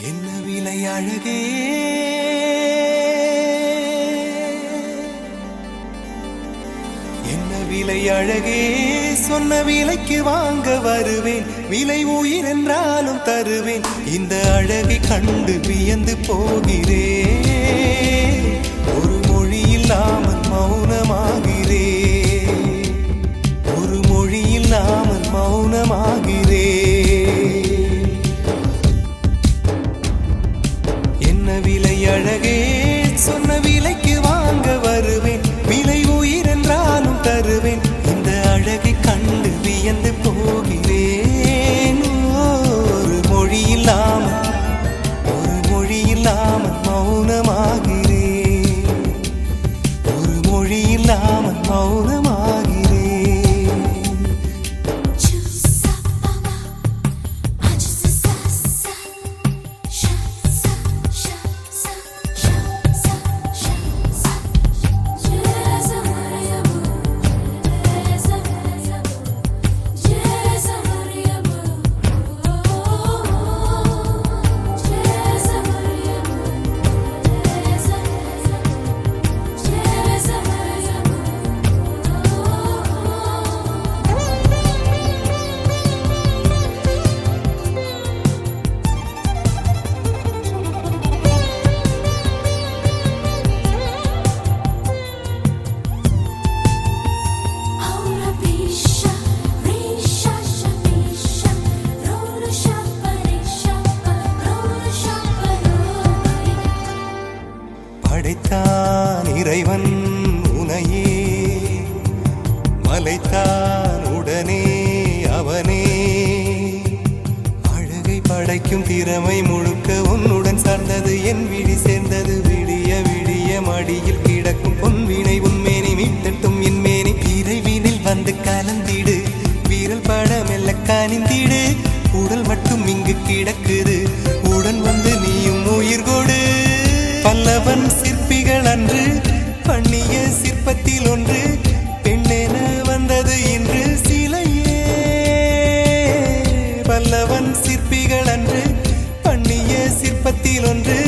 என்ன விலை அழகே என்ன விலை அழகே சொன்ன விலைக்கு வாங்க வருவேன் விலை உயிர் என்றாலும் தருவேன் இந்த அழகை கண்டு வியந்து போகிறேன் ஒரு மொழி இல்லாமல் மௌனமாகிறேன் ஒரு மொழி இல்லாமல் மௌனமாகிறேன் விலை அழகே சொன்ன விலைக்கு வாங்க வருவேன் விலை உயிர் என்றாலும் தருவேன் இந்த அழகை கண்டு வியந்து போகிறேன் ஒரு மொழி இல்லாமல் மௌனமாகிறேன் ஒரு மொழி இல்லாமல் மௌனமாகிறேன் படைத்தான் இறைவன் உனையே மலைத்தான் உடனே அவனே அழகை படைக்கும் திறமை முழுக்க உன்னுடன் சார்ந்தது என் விழி சேர்ந்தது விடிய விடிய மடியில் கிடக்கும் பொன்வினை உன்மேனி மீட்டட்டும் என் மேனி விரைவினில் வந்து கலந்திடு வீரல் பட மெல்ல காணிந்திடு உடல் மட்டும் இங்கு கிடக்குது உடன் வந்து நீயும் உயிர் கொடு பல்லவன் சிற்பிகள் அன்று பண்ணிய சிற்பத்தில் ஒன்று பெண்ணென வந்தது இன்று சிலையே பல்லவன் சிற்பிகள் அன்று பண்ணிய சிற்பத்தில் ஒன்று